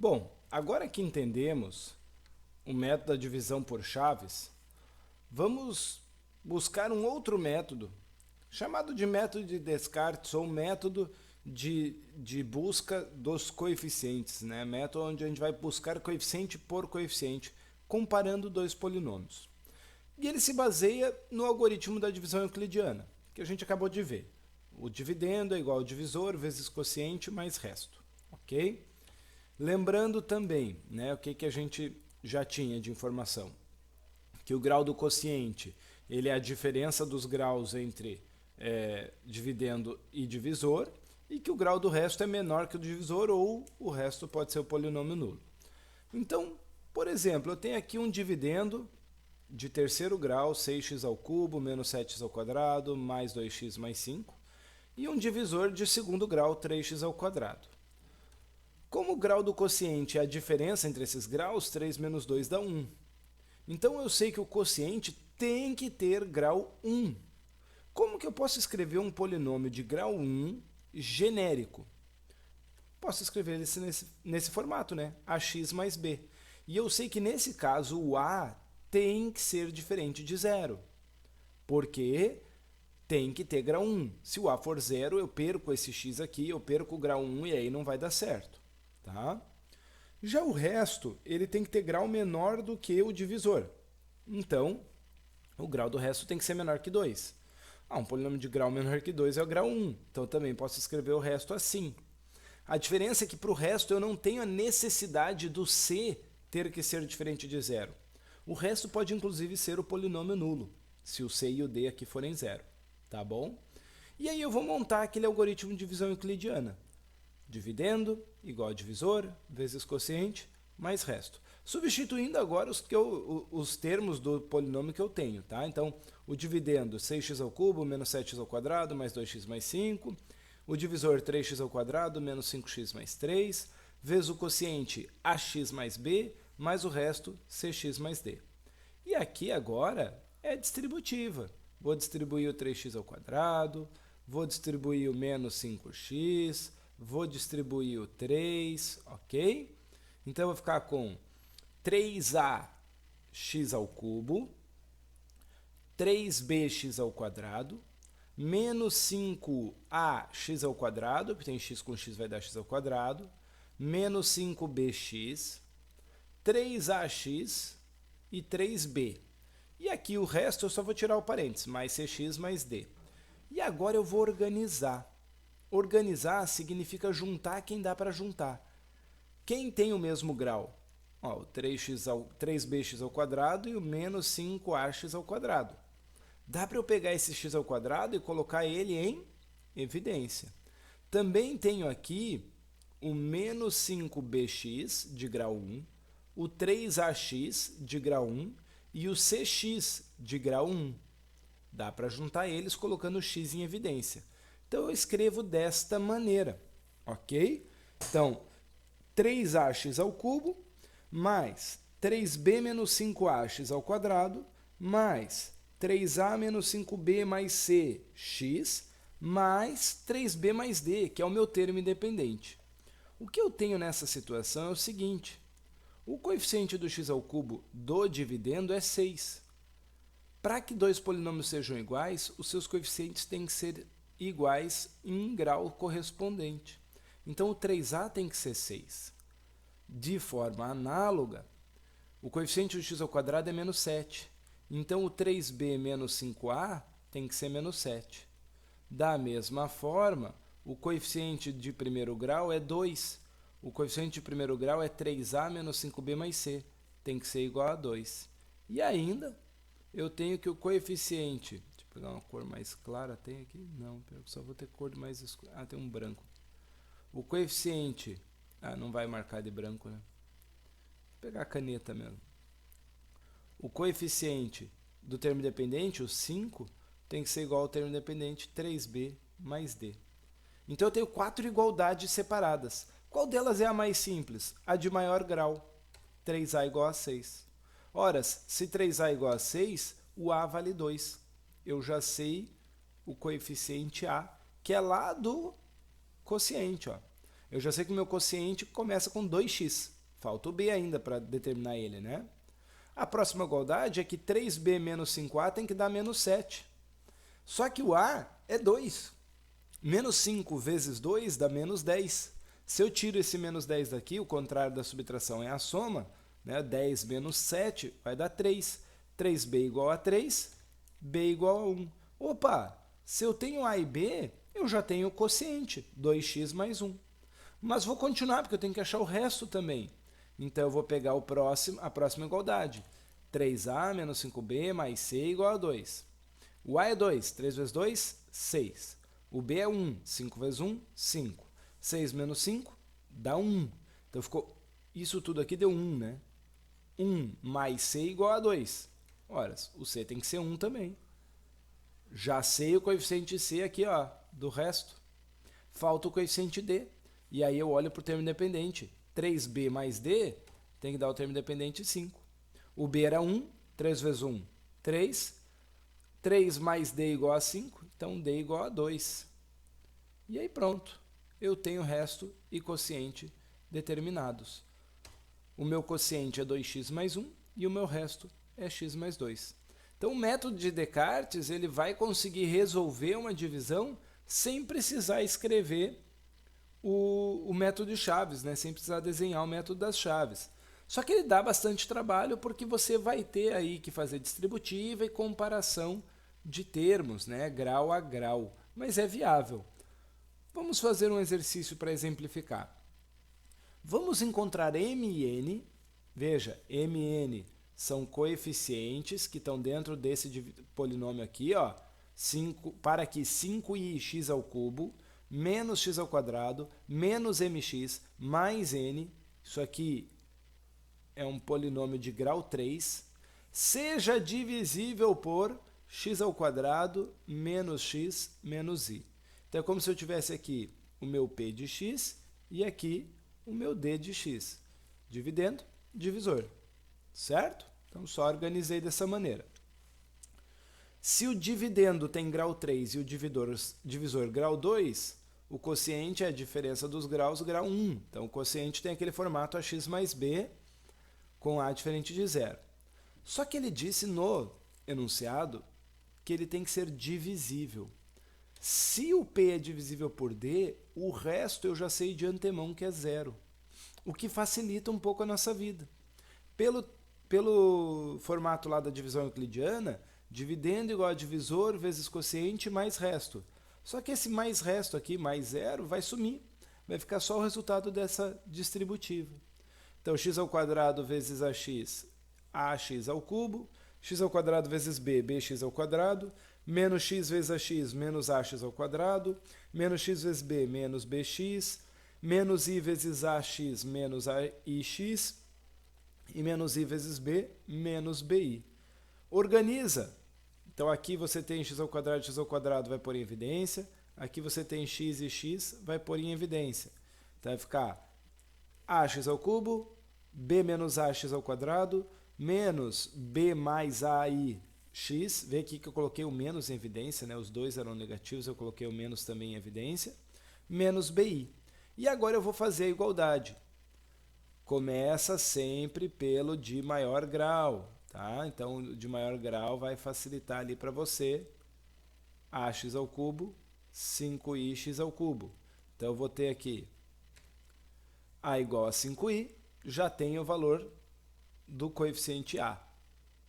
Bom, agora que entendemos o método da divisão por chaves, vamos buscar um outro método, chamado de método de Descartes ou método de busca dos coeficientes, né? Método onde a gente vai buscar coeficiente por coeficiente, comparando dois polinômios. E ele se baseia no algoritmo da divisão euclidiana, que a gente acabou de ver. O dividendo é igual ao divisor vezes quociente mais resto, ok? Lembrando também, né, o que a gente já tinha de informação, que o grau do quociente ele é a diferença dos graus entre dividendo e divisor, e que o grau do resto é menor que o divisor, ou o resto pode ser o polinômio nulo. Então, por exemplo, eu tenho aqui um dividendo de terceiro grau, 6x ao cubo menos 7x ao quadrado mais 2x mais 5, e um divisor de segundo grau, 3x ao quadrado. Como o grau do quociente é a diferença entre esses graus, 3 menos 2 dá 1. Então eu sei que o quociente tem que ter grau 1. Como que eu posso escrever um polinômio de grau 1 genérico? Posso escrever ele nesse formato, né? ax mais b. E eu sei que nesse caso o a tem que ser diferente de zero, porque tem que ter grau 1. Se o a for zero, eu perco esse x aqui, eu perco o grau 1 e aí não vai dar certo. Tá? Já o resto, ele tem que ter grau menor do que o divisor. Então, o grau do resto tem que ser menor que 2. Um polinômio de grau menor que 2 é o grau 1. Então, também posso escrever o resto assim. A diferença é que para o resto eu não tenho a necessidade do c ter que ser diferente de zero. O resto pode, inclusive, ser o polinômio nulo, se o c e o d aqui forem zero. Tá bom? E aí eu vou montar aquele algoritmo de divisão euclidiana. Dividendo igual a divisor vezes quociente mais resto. Substituindo agora os termos do polinômio que eu tenho. Tá? Então, o dividendo 6x ao cubo menos 7x ao quadrado mais 2x mais 5. O divisor 3x ao quadrado menos 5x mais 3. Vezes o quociente ax mais b mais o resto cx mais d. E aqui agora é distributiva. Vou distribuir o 3x ao quadrado, vou distribuir o menos 5x, vou distribuir o 3, ok? Então, eu vou ficar com 3ax ao cubo, 3bx ao quadrado, menos 5ax ao quadrado, porque tem x com x vai dar x ao quadrado, menos 5bx, 3ax e 3b. E aqui o resto eu só vou tirar o parênteses, mais cx mais d. E agora eu vou organizar. Organizar significa juntar quem dá para juntar. Quem tem o mesmo grau? O 3bx ao quadrado e o menos 5ax ao quadrado. Dá para eu pegar esse x ao quadrado e colocar ele em evidência. Também tenho aqui o menos 5bx de grau 1, o 3ax de grau 1 e o cx de grau 1. Dá para juntar eles colocando o x em evidência. Então, eu escrevo desta maneira, ok? Então, 3ax ao cubo mais 3b menos 5ax ao quadrado mais 3a menos 5b mais c, x, mais 3b mais d, que é o meu termo independente. O que eu tenho nessa situação é o seguinte: o coeficiente do x ao cubo do dividendo é 6. Para que dois polinômios sejam iguais, os seus coeficientes têm que ser iguais em grau correspondente. Então, o 3a tem que ser 6. De forma análoga, o coeficiente do x ao quadrado é menos 7. Então, o 3b menos 5a tem que ser menos 7. Da mesma forma, o coeficiente de primeiro grau é 2. O coeficiente de primeiro grau é 3a menos 5b mais c. Tem que ser igual a 2. E ainda, eu tenho que o coeficiente... Deixa eu pegar uma cor mais clara. Tem aqui? Não, eu só vou ter cor mais escura. Ah, tem um branco. O coeficiente... Ah, não vai marcar de branco, né? Vou pegar a caneta mesmo. O coeficiente do termo independente, o 5, tem que ser igual ao termo independente 3b mais d. Então, eu tenho 4 igualdades separadas. Qual delas é a mais simples? A de maior grau. 3a igual a 6. Ora, se 3a igual a 6, o a vale 2. Eu já sei o coeficiente a, que é lá do quociente. Eu já sei que o meu quociente começa com 2x. Falta o b ainda para determinar ele, né? A próxima igualdade é que 3b menos 5a tem que dar menos 7. Só que o a é 2. Menos 5 vezes 2 dá menos 10. Se eu tiro esse menos 10 daqui, o contrário da subtração é a soma, né? 10 menos 7 vai dar 3. 3b igual a 3, b igual a 1. Opa, se eu tenho a e b, eu já tenho o quociente, 2x mais 1. Mas vou continuar, porque eu tenho que achar o resto também. Então, eu vou pegar a próxima igualdade. 3a menos 5b mais c igual a 2. O a é 2, 3 vezes 2, 6. O b é 1, 5 vezes 1, 5. 6 menos 5 dá 1. Então, ficou isso tudo aqui deu 1, né? 1 mais c igual a 2. Ora, o c tem que ser 1 também. Já sei o coeficiente c aqui, ó, do resto. Falta o coeficiente d. E aí eu olho para o termo independente. 3b mais d tem que dar o termo independente 5. O b era 1, 3 vezes 1, 3. 3 mais d igual a 5, então d igual a 2. E aí pronto, eu tenho resto e quociente determinados. O meu quociente é 2x mais 1 e o meu resto é x mais 2. Então o método de Descartes ele vai conseguir resolver uma divisão sem precisar escrever o método de chaves, né? Sem precisar desenhar o método das chaves. Só que ele dá bastante trabalho porque você vai ter aí que fazer distributiva e comparação de termos, né? Grau a grau, mas é viável. Vamos fazer um exercício para exemplificar. Vamos encontrar m e n. Veja, m e n são coeficientes que estão dentro desse polinômio aqui, ó. Para que 5i(x) ao cubo menos x ao quadrado, menos mx, mais n, isso aqui é um polinômio de grau 3, seja divisível por x ao quadrado menos x menos i. Então, é como se eu tivesse aqui o meu p de x e aqui o meu d de x. Dividendo, divisor. Certo? Então, só organizei dessa maneira. Se o dividendo tem grau 3 e o divisor grau 2, o quociente é a diferença dos graus, grau 1. Então, o quociente tem aquele formato ax mais b com a diferente de zero. Só que ele disse no enunciado que ele tem que ser divisível. Se o p é divisível por d, o resto eu já sei de antemão que é zero, o que facilita um pouco a nossa vida. Pelo formato lá da divisão euclidiana, dividendo igual a divisor vezes quociente mais resto. Só que esse mais resto aqui, mais zero, vai sumir. Vai ficar só o resultado dessa distributiva. Então, x ao quadrado vezes ax ao cubo, x ao quadrado vezes b, bx ao quadrado, menos x vezes ax, menos ax ao quadrado, menos x vezes b, menos bx, menos i vezes ax, menos aix, e menos i vezes b, menos bi. Organiza. Então, aqui você tem x ao quadrado vai pôr em evidência. Aqui você tem x e x, vai pôr em evidência. Então, vai ficar ax ao cubo, b menos ax ao quadrado, menos b mais aix. Vê aqui que eu coloquei o menos em evidência, né? Os dois eram negativos, eu coloquei o menos também em evidência. Menos bi. E agora eu vou fazer a igualdade. Começa sempre pelo de maior grau, tá? Então, o de maior grau vai facilitar ali para você ax ao cubo, 5ix ao cubo. Então, eu vou ter aqui a igual a 5i, já tem o valor do coeficiente a.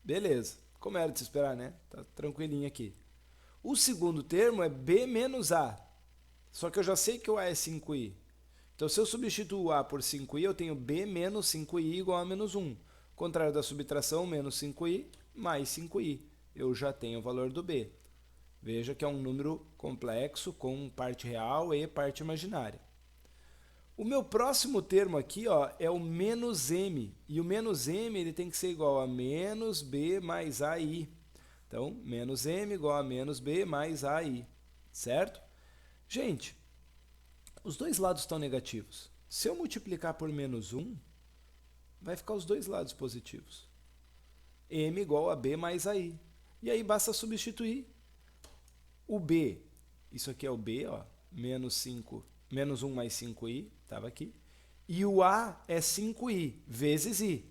Beleza, como era de se esperar, né? Tá tranquilinho aqui. O segundo termo é b menos a, só que eu já sei que o a é 5i. Então, se eu substituo o a por 5i, eu tenho b menos 5i igual a menos 1. Contrário da subtração, menos 5i mais 5i. Eu já tenho o valor do b. Veja que é um número complexo com parte real e parte imaginária. O meu próximo termo aqui, ó, é o menos m. E o menos m ele tem que ser igual a menos b mais ai. Então, menos m igual a menos b mais ai. Certo? Gente, os dois lados estão negativos. Se eu multiplicar por menos 1, vai ficar os dois lados positivos. M igual a b mais ai. E aí basta substituir o b. Isso aqui é o b, ó, menos 5 menos 1 mais 5i, estava aqui. E o a é 5i vezes i.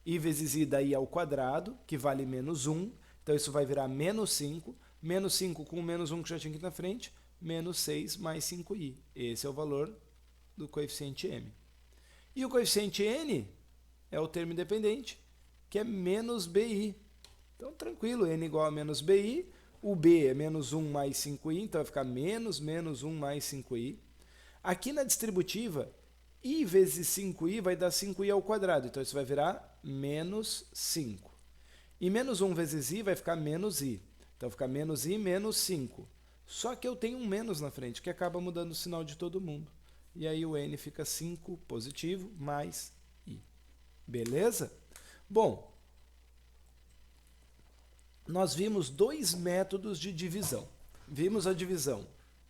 I vezes i daí ao quadrado, que vale menos 1. Então isso vai virar menos 5. Menos 5 com menos 1 que já tinha aqui na frente, menos 6 mais 5i. Esse é o valor do coeficiente m. E o coeficiente n é o termo independente, que é menos bi. Então, tranquilo, n igual a menos bi. O b é menos 1 mais 5i, então vai ficar menos 1 mais 5i. Aqui na distributiva, i vezes 5i vai dar 5i ao quadrado, então isso vai virar menos 5. E menos 1 vezes i vai ficar menos i. Então fica menos i menos 5. Só que eu tenho um menos na frente, que acaba mudando o sinal de todo mundo. E aí o n fica 5 positivo mais i. Beleza? Bom, nós vimos dois métodos de divisão. Vimos a divisão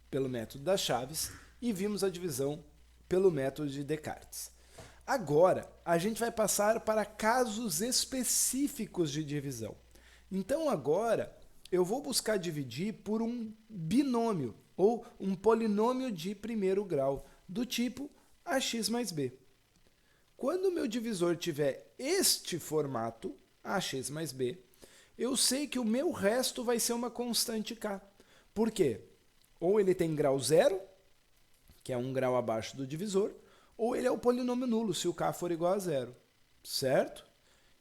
pelo método das chaves e vimos a divisão pelo método de Descartes. Agora, a gente vai passar para casos específicos de divisão. Então, agora, eu vou buscar dividir por um binômio, ou um polinômio de primeiro grau, do tipo ax mais b. Quando o meu divisor tiver este formato, ax mais b, eu sei que o meu resto vai ser uma constante k. Por quê? Ou ele tem grau zero, que é um grau abaixo do divisor, ou ele é o polinômio nulo, se o k for igual a zero. Certo?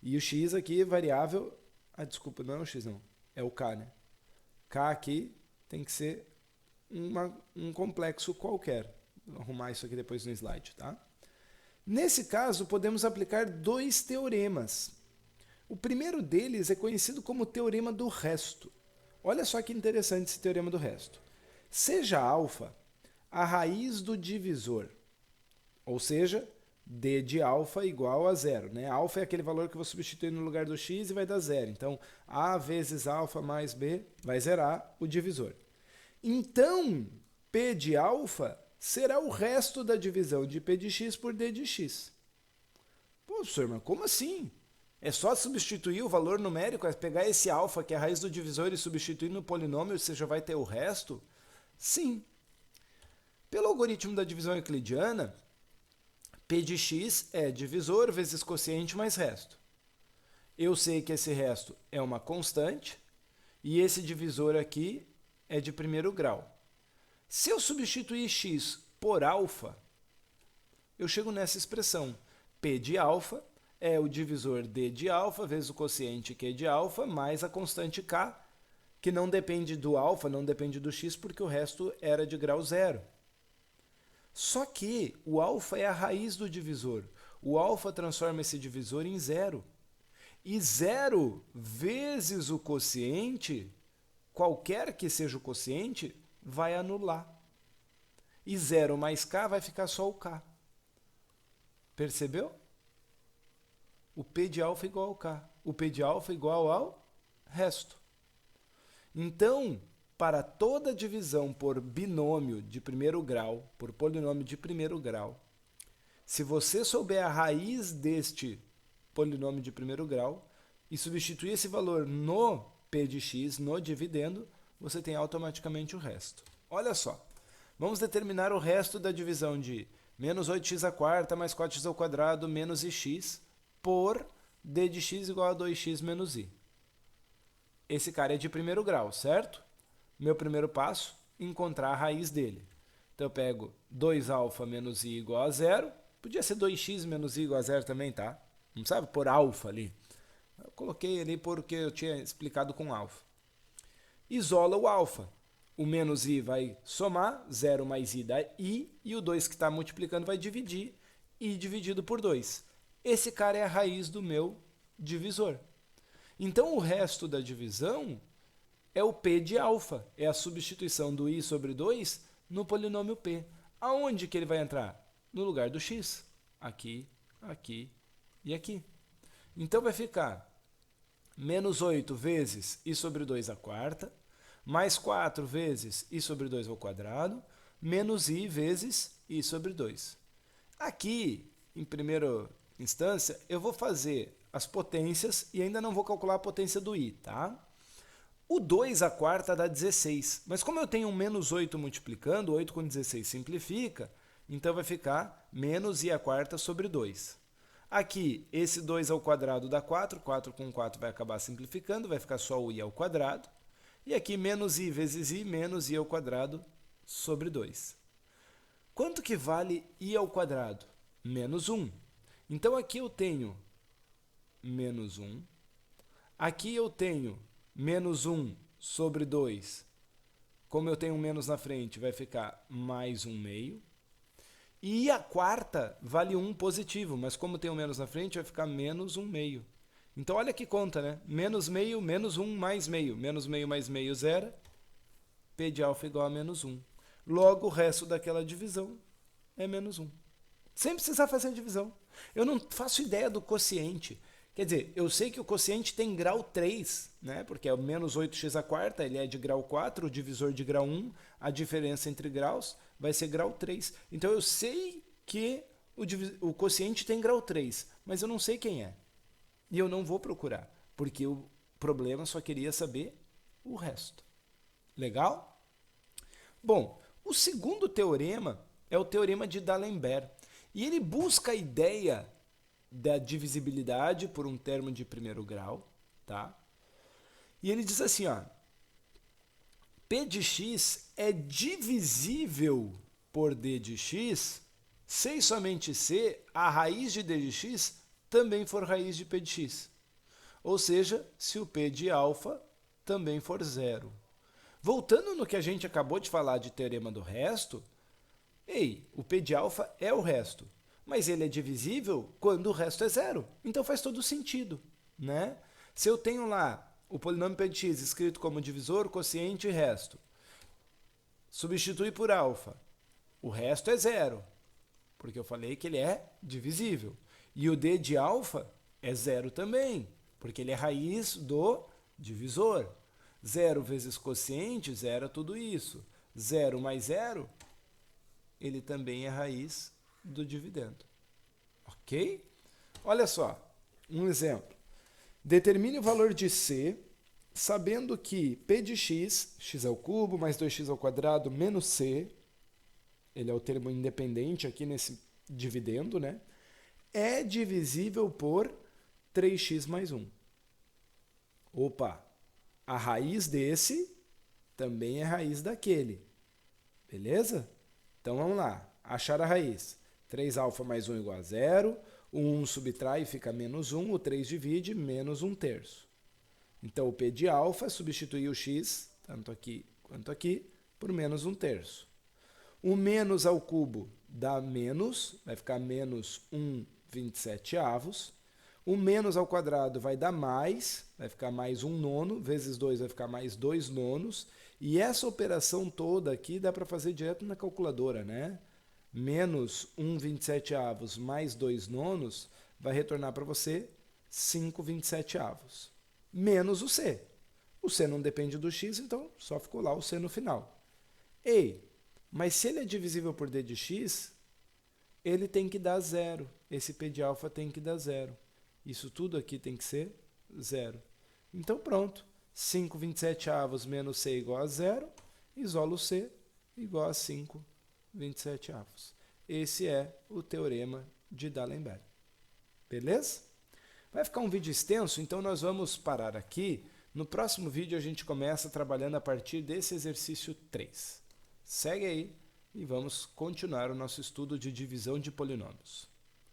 E o x aqui é variável... Ah, desculpa, não é o x não. É o k, né? K aqui tem que ser um complexo qualquer. Vou arrumar isso aqui depois no slide, tá? Nesse caso, podemos aplicar dois teoremas. O primeiro deles é conhecido como teorema do resto. Olha só que interessante esse teorema do resto. Seja alfa a raiz do divisor, ou seja, d de alfa igual a zero. Né? Alfa é aquele valor que eu vou substituir no lugar do x e vai dar zero. Então, a vezes alfa mais b vai zerar o divisor. Então, p de alfa será o resto da divisão de p de x por d de x. Pô, professor, mas como assim? É só substituir o valor numérico, é pegar esse alfa, que é a raiz do divisor, e substituir no polinômio, você já vai ter o resto? Sim. Pelo algoritmo da divisão euclidiana, p de x é divisor vezes quociente mais resto. Eu sei que esse resto é uma constante e esse divisor aqui é de primeiro grau. Se eu substituir x por alfa, eu chego nessa expressão. P de alfa é o divisor d de alfa vezes o quociente q de alfa mais a constante k, que não depende do alfa, não depende do x, porque o resto era de grau zero. Só que o alfa é a raiz do divisor. O alfa transforma esse divisor em zero. E zero vezes o quociente, qualquer que seja o quociente, vai anular. E zero mais k vai ficar só o k. Percebeu? O p de alfa é igual ao k. O p de alfa é igual ao resto. Então, para toda divisão por binômio de primeiro grau, por polinômio de primeiro grau, se você souber a raiz deste polinômio de primeiro grau e substituir esse valor no p de x, no dividendo, você tem automaticamente o resto. Olha só, vamos determinar o resto da divisão de menos 8x à quarta mais 4x ao quadrado menos ix por d de x igual a 2x menos i. Esse cara é de primeiro grau, certo? Meu primeiro passo, encontrar a raiz dele. Então eu pego 2α menos i igual a zero. Podia ser 2x menos i igual a zero também, tá? Não sabe por alfa ali. Eu coloquei ali porque eu tinha explicado com alfa. Isola o alfa. O menos i vai somar, 0 mais i dá i, e o 2 que está multiplicando vai dividir, i dividido por 2. Esse cara é a raiz do meu divisor. Então o resto da divisão é o p de alfa, é a substituição do i sobre 2 no polinômio p. Aonde que ele vai entrar? No lugar do x. Aqui, aqui e aqui. Então vai ficar menos 8 vezes i sobre 2 à quarta, mais 4 vezes i sobre 2 ao quadrado, menos i vezes i sobre 2. Aqui, em primeira instância, eu vou fazer as potências e ainda não vou calcular a potência do i, tá? O 2 à quarta dá 16, mas como eu tenho um menos 8 multiplicando, 8 com 16 simplifica, então vai ficar menos i à quarta sobre 2. Aqui, esse 2 ao quadrado dá 4, 4 com 4 vai acabar simplificando, vai ficar só o i ao quadrado. E aqui, menos i vezes i, menos i ao quadrado sobre 2. Quanto que vale i ao quadrado? Menos 1. Então, aqui eu tenho menos 1. Aqui eu tenho menos 1 sobre 2. Como eu tenho um menos na frente, vai ficar mais 1 meio. E i à quarta vale 1 positivo, mas como tem um menos na frente, vai ficar menos 1 meio. Então, olha que conta, né? Menos meio, menos 1 mais meio. Menos meio mais meio, zero. P de alfa igual a menos 1. Logo, o resto daquela divisão é menos 1. Sem precisar fazer a divisão. Eu não faço ideia do quociente. Quer dizer, eu sei que o quociente tem grau 3, né? Porque é o menos 8x à quarta, ele é de grau 4, o divisor de grau 1, a diferença entre graus vai ser grau 3. Então, eu sei que o quociente tem grau 3, mas eu não sei quem é. E eu não vou procurar, porque o problema só queria saber o resto. Legal? Bom, o segundo teorema é o teorema de D'Alembert. E ele busca a ideia da divisibilidade por um termo de primeiro grau, tá? E ele diz assim, ó, P de x é divisível por d de x se e somente se a raiz de d de x também for raiz de P de x. Ou seja, se o P de alfa também for zero. Voltando no que a gente acabou de falar de teorema do resto, o P de alfa é o resto, mas ele é divisível quando o resto é zero. Então faz todo sentido, né? Se eu tenho lá o polinômio P de x escrito como divisor, quociente e resto, substitui por alfa, o resto é zero, porque eu falei que ele é divisível. E o d de alfa é zero também, porque ele é raiz do divisor. 0 vezes quociente, zero é tudo isso. 0 mais 0, ele também é raiz do dividendo. Ok? Olha só, um exemplo. Determine o valor de C, sabendo que P de x, x ao cubo, mais 2x ao quadrado, menos C, ele é o termo independente aqui nesse dividendo, né? É divisível por 3x mais 1. Opa, a raiz desse também é raiz daquele. Beleza? Então vamos lá, achar a raiz. 3α mais 1 igual a 0, o 1 subtrai e fica menos 1, o 3 divide, menos 1/3. Então o P de alfa substitui o x, tanto aqui quanto aqui, por menos 1/3. O menos ao cubo dá menos, vai ficar menos 1/27. O menos ao quadrado vai dar mais, vai ficar mais 1/9, vezes 2 vai ficar mais 2/9. E essa operação toda aqui dá para fazer direto na calculadora, né? Menos 1/27 mais 2/9 vai retornar para você 5/27. Menos o C. O C não depende do x, então só ficou lá o C no final. Mas se ele é divisível por d de x, ele tem que dar zero. Esse P de alfa tem que dar zero. Isso tudo aqui tem que ser zero. Então pronto. 5/27 menos C igual a zero. Isolo C igual a 5/27. Esse é o teorema de D'Alembert. Beleza? Vai ficar um vídeo extenso, então nós vamos parar aqui. No próximo vídeo a gente começa trabalhando a partir desse exercício 3. Segue aí e vamos continuar o nosso estudo de divisão de polinômios.